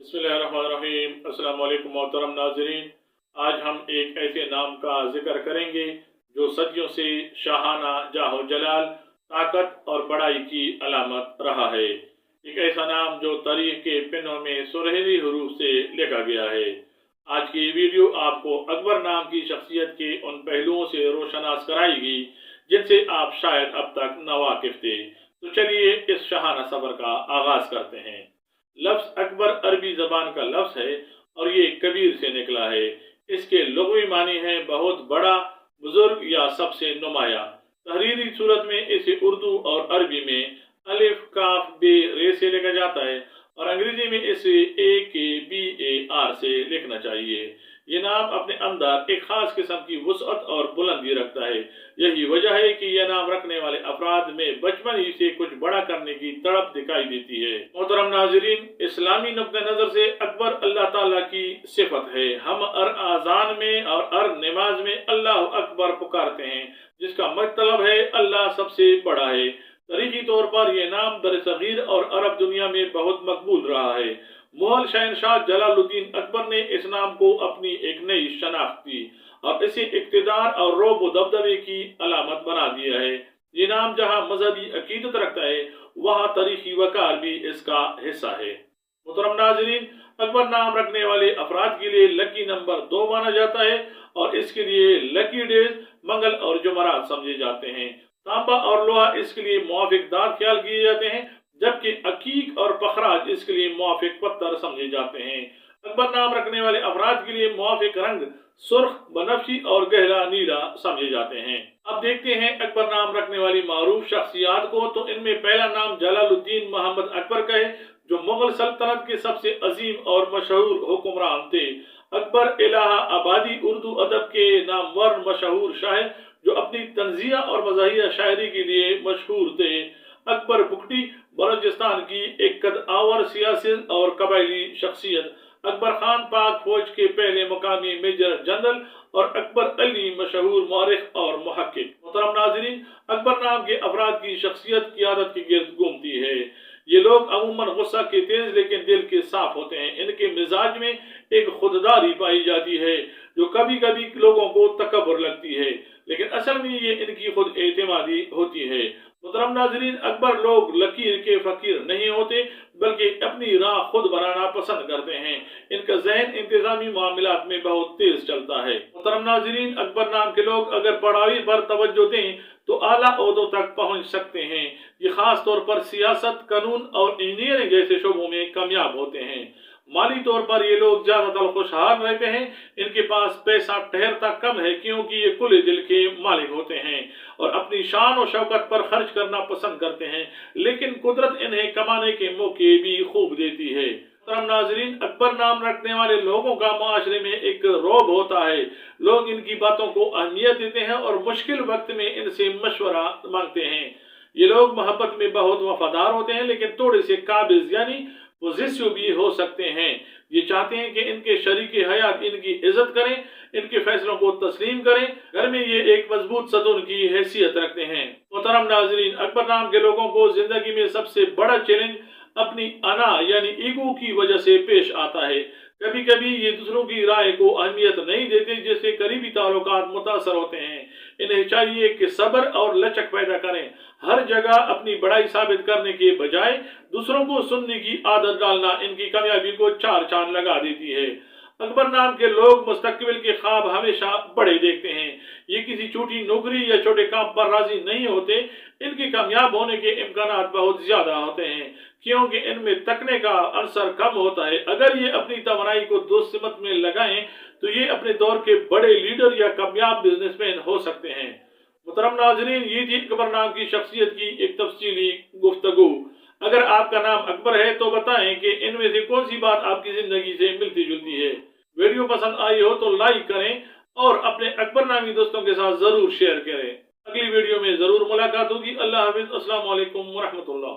बिस्मिल्लाहिर्रहमानिर्रहीम। अस्सलाम वालेकुम मोहतरम नाज़रीन। आज हम एक ऐसे नाम का जिक्र करेंगे जो सदियों से शाहाना जाहो जलाल, ताकत और बड़ाई की अलामत रहा है। एक ऐसा नाम जो तारीख के पन्नों में सुनहरी हरूफ से लिखा गया है। आज की वीडियो आपको अकबर नाम की शख्सियत के उन पहलुओं से रोशनास कराएगी जिनसे आप शायद अब तक नावाकिफ थे। तो चलिए इस शाहाना सफर का आगाज करते हैं। लफ्ज अकबर अरबी जबान का लफ्ज है और ये कबीर से निकला है। इसके लुग़वी मानी है बहुत बड़ा, बुजुर्ग या सबसे नुमाया। तहरीरी सूरत में इसे उर्दू और अरबी में अलिफ काफ बे रे से लिखा जाता है और अंग्रेजी में इसे AKBAR से लिखना चाहिए। ये नाम अपने अंदर एक खास किस्म की वुसअत और बुलंदी रखता है। यही वजह है कि यह नाम रखने वाले अफराद में बचपन ही से कुछ बड़ा करने की तड़प दिखाई देती है। मोहतरम नाज़रीन, इस्लामी नुक्ते नजर से अकबर अल्लाह ताला की सिफत है। हम हर आजान में और हर नमाज में अल्लाह अकबर पुकारते हैं, जिसका मतलब है अल्लाह सबसे बड़ा है। तरीकी तौर पर यह नाम बरसगीर और अरब दुनिया में बहुत मकबूल रहा है। मुगल शहनशाह जलालुद्दीन अकबर ने इस नाम को अपनी एक नई शनाख्त दी और इसे इक़्तिदार और रोब व दबदबे की अलामत बना दिया है। ये नाम जहाँ मजहबी अकीदत रखता है, वहाँ तारीखी वकार भी इसका हिस्सा है। मुहतरम नाज़रीन, अकबर नाम रखने वाले अफराद के लिए लकी नंबर 2 माना जाता है और इसके लिए लकी डेज मंगल और जुमरात समझे जाते हैं। तांबा और लोहा इसके लिए मुआफिक दांत ख्याल किए जाते हैं, जबकि अकीक और पखराज इसके लिए मुआफिक पत्थर समझे जाते हैं। अकबर नाम रखने वाले अफराद के लिए मुआफिक रंग सुर्ख, बनफशी और गहरा नीला समझे जाते हैं। अब देखते हैं अकबर नाम रखने वाली मारूफ शख्सियात को। तो इनमें पहला नाम जलालुद्दीन मोहम्मद अकबर का है, जो मुगल सल्तनत के सबसे अजीम और मशहूर हुक्मरान थे। अकबर इलाहा आबादी उर्दू अदब के नामवर मशहूर शायर जो अपनी तंजिया और मज़ाहिया शायरी के लिए मशहूर थे। अकबर बुगटी बलोचिस्तान की एक कद-आवर सियासी और कबायली शख्सियत। अकबर खान पाक फौज के पहले मुकामी मेजर जनरल और अकबर अली मशहूर मौरिख और मुहक्किक। मोहतरम नाज़रीन, अकबर नाम के अफराद की शख्सियत क़ियादत के गिर्द घूमती है। ये लोग अमूमन गुस्सा के तेज लेकिन दिल के साफ होते हैं। इनके मिजाज में एक खुददारी पाई जाती है जो कभी कभी लोगों को तकब्बुर लगती है, लेकिन असल में ये इनकी खुद एतमादी होती है। मुहतरम नाज़रीन, अकबर लोग लकीर के फकीर नहीं होते, बल्कि अपनी राह खुद बनाना पसंद करते हैं। इनका जहन इंतजामी मामलात में बहुत तेज चलता है। मुहतरम नाज़रीन, अकबर नाम के लोग अगर पढ़ाई पर तवज्जो दें तो आला ओहदों तक पहुंच सकते हैं। ये खास तौर पर सियासत, कानून और इंजीनियरिंग जैसे शोबों में कामयाब होते हैं। माली तौर पर ये लोग ज्यादातर खुशहाल रहते हैं। इनके पास पैसा ठहरता कम है क्योंकि ये खुले दिल के मालिक होते हैं और अपनी शान और शौकत पर खर्च करना पसंद करते हैं, लेकिन कुदरत इन्हें कमाने के मौके भी खूब देती है। नाज़रीन, अकबर नाम रखने वाले लोगों का माशरे में एक रौब होता है। लोग इनकी बातों को अहमियत देते हैं और मुश्किल वक्त में इनसे मशवरा मांगते हैं। ये लोग मोहब्बत में बहुत वफादार होते हैं, लेकिन थोड़े से काबिज यानी पोजेसिव भी हो सकते हैं। ये चाहते हैं कि इनके शरीके हयात इनकी इज्जत करें, इनके फैसलों को तस्लीम करें। घर में ये एक मजबूत सतून की हैसियत रखते हैं। मोहतरम नाज़रीन, अकबर नाम के लोगों को जिंदगी में सबसे बड़ा चैलेंज अपनी अना यानी ईगो की वजह से पेश आता है। कभी कभी ये दूसरों की राय को अहमियत नहीं देते, जिससे करीबी ताल्लुकात मुतासर होते हैं। इन्हें चाहिए कि सब्र और लचक पैदा करें। हर जगह अपनी बड़ाई साबित करने के बजाय दूसरों को सुनने की आदत डालना इनकी कामयाबी को चार चांद लगा देती है। अकबर नाम के लोग मुस्तकबिल के ख्वाब हमेशा बड़े देखते हैं। ये किसी छोटी नौकरी या छोटे काम पर राजी नहीं होते। इनके कामयाब होने के इम्कानात बहुत ज्यादा होते हैं क्योंकि इनमें तकने का असर कम होता है। अगर ये अपनी तवानाई को दोस्त सिमत में लगाएं तो ये अपने दौर के बड़े लीडर या कामयाब बिजनेसमैन हो सकते हैं। मुहतरम नाज़रीन, ये थी अकबर नाम की शख्सियत की एक तफसीली गुफ्तगू। अगर आपका नाम अकबर है तो बताएं कि इनमें से कौन सी बात आपकी जिंदगी से मिलती जुलती है। वीडियो पसंद आई हो तो लाइक करें और अपने अकबर नामी दोस्तों के साथ जरूर शेयर करें। अगली वीडियो में जरूर मुलाकात होगी। अल्लाह हाफिज। अस्सलाम वालेकुम व रहमतुल्लाह।